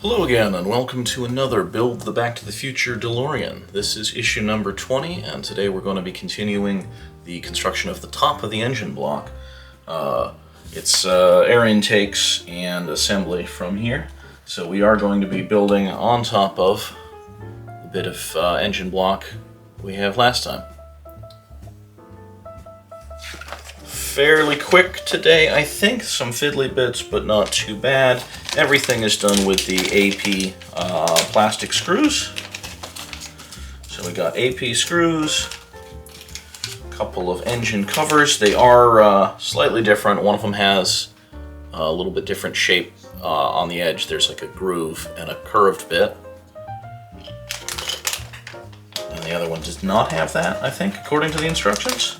Hello again, and welcome to another Build the Back to the Future DeLorean. This is issue number 20, and today we're going to be continuing the construction of the top of the engine block. It's air intakes and assembly from here, so we are going to be building on top of the bit of engine block we have last time. Fairly quick today, I think. Some fiddly bits, but not too bad. Everything is done with the AP plastic screws. So we got AP screws, a couple of engine covers. They are slightly different. One of them has a little bit different shape on the edge. There's like a groove and a curved bit. And the other one does not have that, I think, according to the instructions.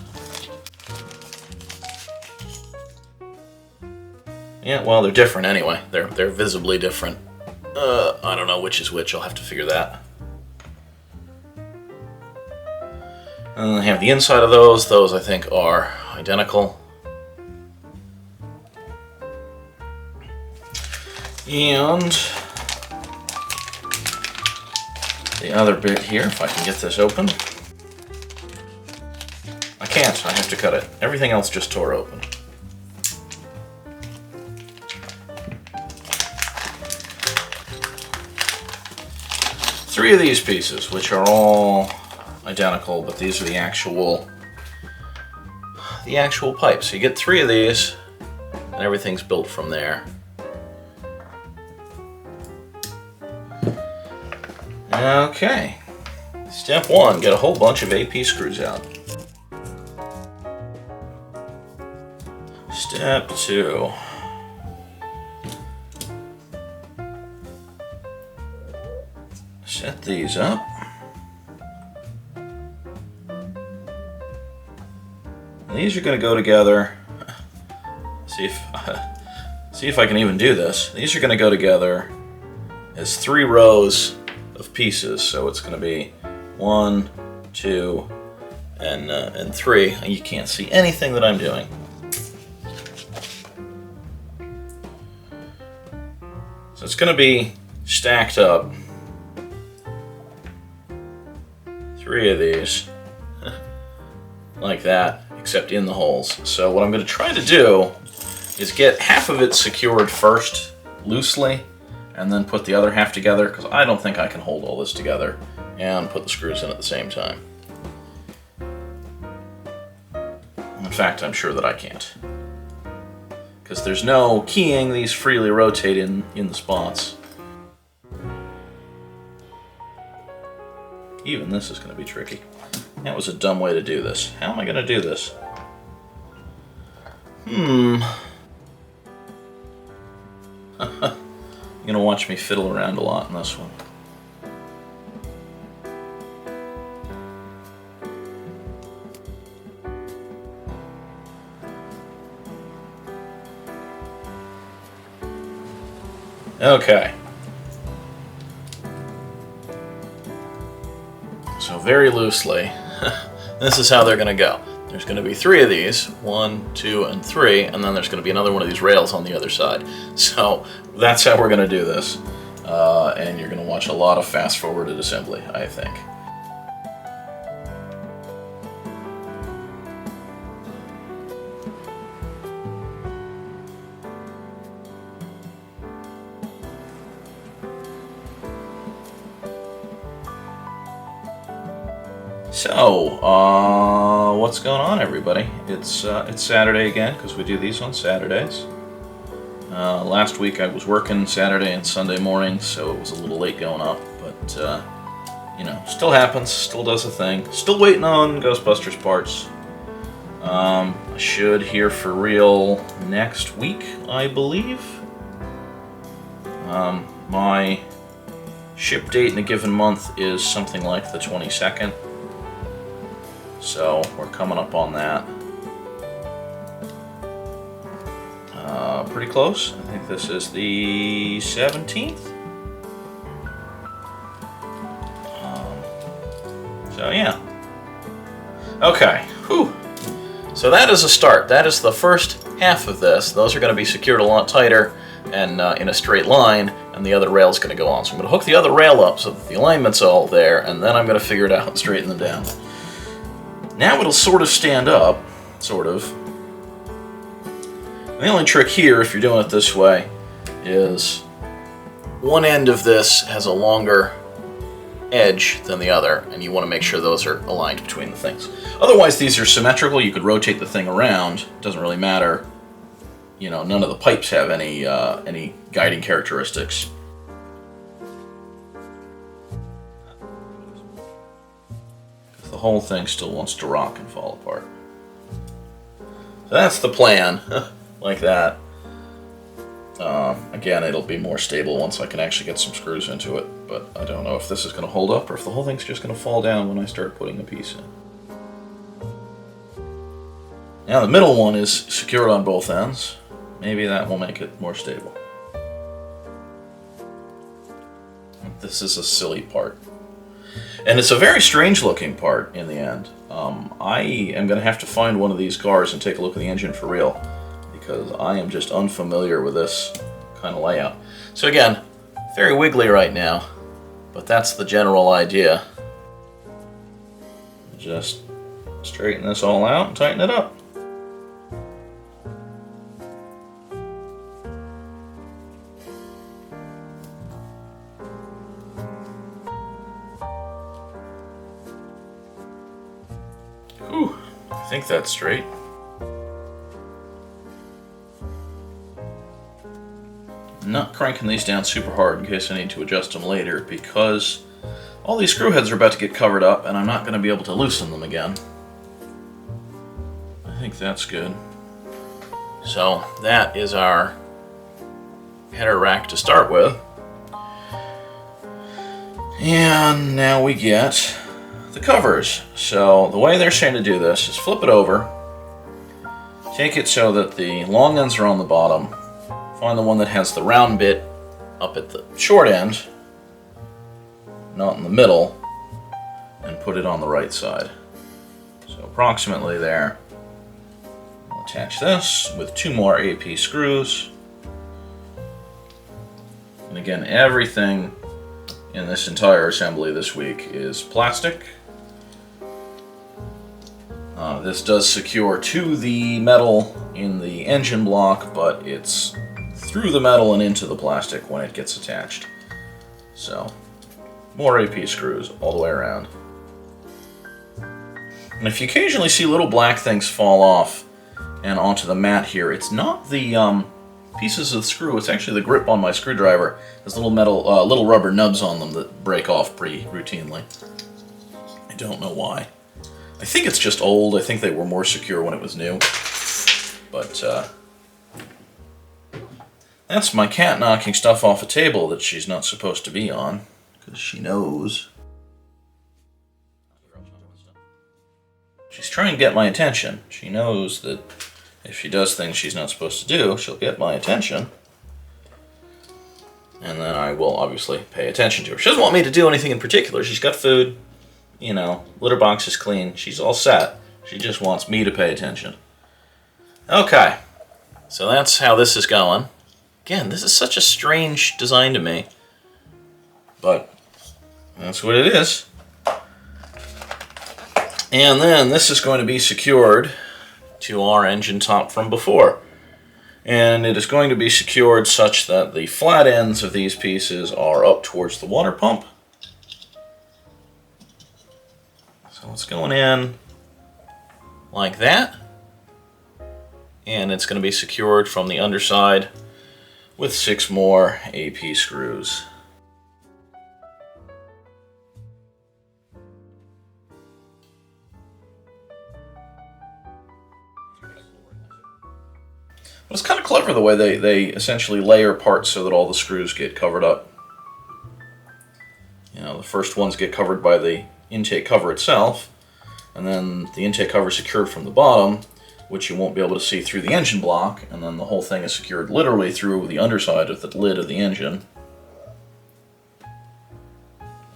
Yeah, well, they're different anyway. They're visibly different. I don't know which is which. I'll have to figure that. And I have the inside of those. Those, I think, are identical. And the other bit here, if I can get this open. I can't. I have to cut it. Everything else just tore open. Three of these pieces, which are all identical, but these are the actual pipes. So you get three of these, and everything's built from there. Okay. Step one, get a whole bunch of AP screws out. Step two. Set these up. These are going to go together. See if I can even do this. These are going to go together as 3 rows of pieces. So it's going to be 1, 2, and 3. You can't see anything that I'm doing. So it's going to be stacked up. 3 of these, like that, except in the holes. So what I'm going to try to do is get half of it secured first, loosely, and then put the other half together, because I don't think I can hold all this together and put the screws in at the same time. In fact, I'm sure that I can't, because there's no keying. These freely rotate in the spots. Even this is going to be tricky. That was a dumb way to do this. How am I going to do this? You're going to watch me fiddle around a lot in this one. Okay. So very loosely, this is how they're going to go. There's going to be 3 of these, 1, 2, and 3, and then there's going to be another one of these rails on the other side. So that's how we're going to do this, and you're going to watch a lot of fast-forwarded assembly, I think. So, what's going on, everybody? It's Saturday again, because we do these on Saturdays. Last week I was working Saturday and Sunday morning, so it was a little late going up, but, you know, still happens, still does a thing. Still waiting on Ghostbusters parts. I should hear for real next week, I believe. My ship date in a given month is something like the 22nd. So we're coming up on that. Pretty close. I think this is the 17th. So yeah. Okay. Whew. So that is a start. That is the first half of this. Those are going to be secured a lot tighter, and in a straight line, and the other rail is going to go on. So I'm going to hook the other rail up so that the alignment's all there, and then I'm going to figure it out and straighten them down. Now it'll sort of stand up, sort of. And the only trick here, if you're doing it this way, is one end of this has a longer edge than the other, and you want to make sure those are aligned between the things. Otherwise, these are symmetrical. You could rotate the thing around. It doesn't really matter. You know, none of the pipes have any guiding characteristics. The whole thing still wants to rock and fall apart. So that's the plan, like that. Again, it'll be more stable once I can actually get some screws into it, but I don't know if this is going to hold up or if the whole thing's just going to fall down when I start putting a piece in. Now the middle one is secured on both ends. Maybe that will make it more stable. This is a silly part. And it's a very strange looking part in the end. I am going to have to find one of these cars and take a look at the engine for real, because I am just unfamiliar with this kind of layout. So again, very wiggly right now, but that's the general idea. Just straighten this all out and tighten it up. Whew, I think that's straight. I'm not cranking these down super hard in case I need to adjust them later, because all these screw heads are about to get covered up and I'm not going to be able to loosen them again. I think that's good. So that is our header rack to start with. And now we get the covers. So the way they're saying to do this is flip it over, take it so that the long ends are on the bottom, find the one that has the round bit up at the short end, not in the middle, and put it on the right side. So approximately there. I'll attach this with 2 more AP screws. And again, everything in this entire assembly this week is plastic. This does secure to the metal in the engine block, but it's through the metal and into the plastic when it gets attached. So, more AP screws all the way around. And if you occasionally see little black things fall off and onto the mat here, it's not the pieces of the screw, it's actually the grip on my screwdriver. There's little metal, little rubber nubs on them that break off pretty routinely. I don't know why. I think it's just old. I think they were more secure when it was new. But that's my cat knocking stuff off a table that she's not supposed to be on, because she knows. She's trying to get my attention. She knows that if she does things she's not supposed to do, she'll get my attention. And then I will obviously pay attention to her. She doesn't want me to do anything in particular. She's got food, you know, litter box is clean. She's all set. She just wants me to pay attention. Okay, so that's how this is going. Again, this is such a strange design to me, but that's what it is. And then this is going to be secured to our engine top from before. And it is going to be secured such that the flat ends of these pieces are up towards the water pump. So it's going in like that. And it's going to be secured from the underside with 6 more AP screws. But it's kind of clever the way they essentially layer parts so that all the screws get covered up. You know, the first ones get covered by the intake cover itself, and then the intake cover is secured from the bottom, which you won't be able to see through the engine block, and then the whole thing is secured literally through the underside of the lid of the engine.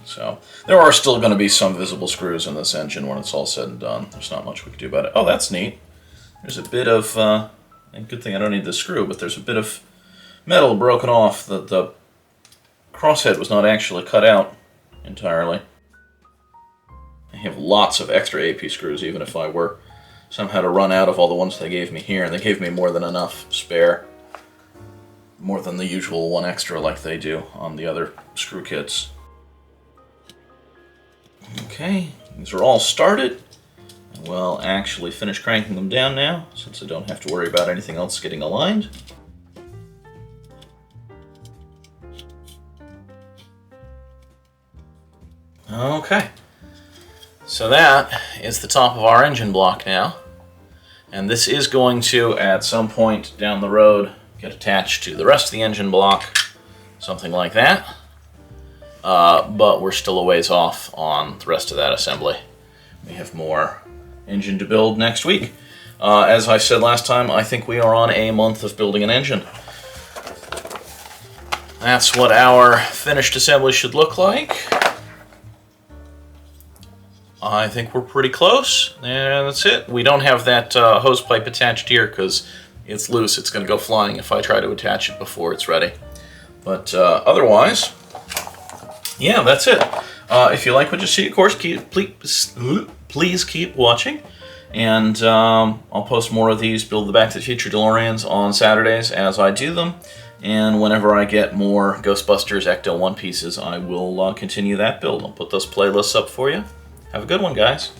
So there are still going to be some visible screws in this engine when it's all said and done. There's not much we can do about it. Oh, that's neat. There's a bit of, and good thing I don't need this screw, but there's a bit of metal broken off. The crosshead was not actually cut out entirely. I have lots of extra AP screws, even if I were somehow to run out of all the ones they gave me here, and they gave me more than enough spare. More than the usual one extra like they do on the other screw kits. Okay, these are all started. We'll actually finish cranking them down now, since I don't have to worry about anything else getting aligned. Okay, so that is the top of our engine block now. And this is going to, at some point down the road, get attached to the rest of the engine block, something like that. But we're still a ways off on the rest of that assembly. We have more engine to build next week. As I said last time, I think we are on a month of building an engine. That's what our finished assembly should look like. I think we're pretty close, and that's it. We don't have that hose pipe attached here because it's loose. It's going to go flying if I try to attach it before it's ready. But otherwise, yeah, that's it. If you like what you see, of course, please keep watching. And I'll post more of these Build the Back to the Future DeLoreans on Saturdays as I do them. And whenever I get more Ghostbusters Ecto 1 pieces, I will continue that build. I'll put those playlists up for you. Have a good one, guys.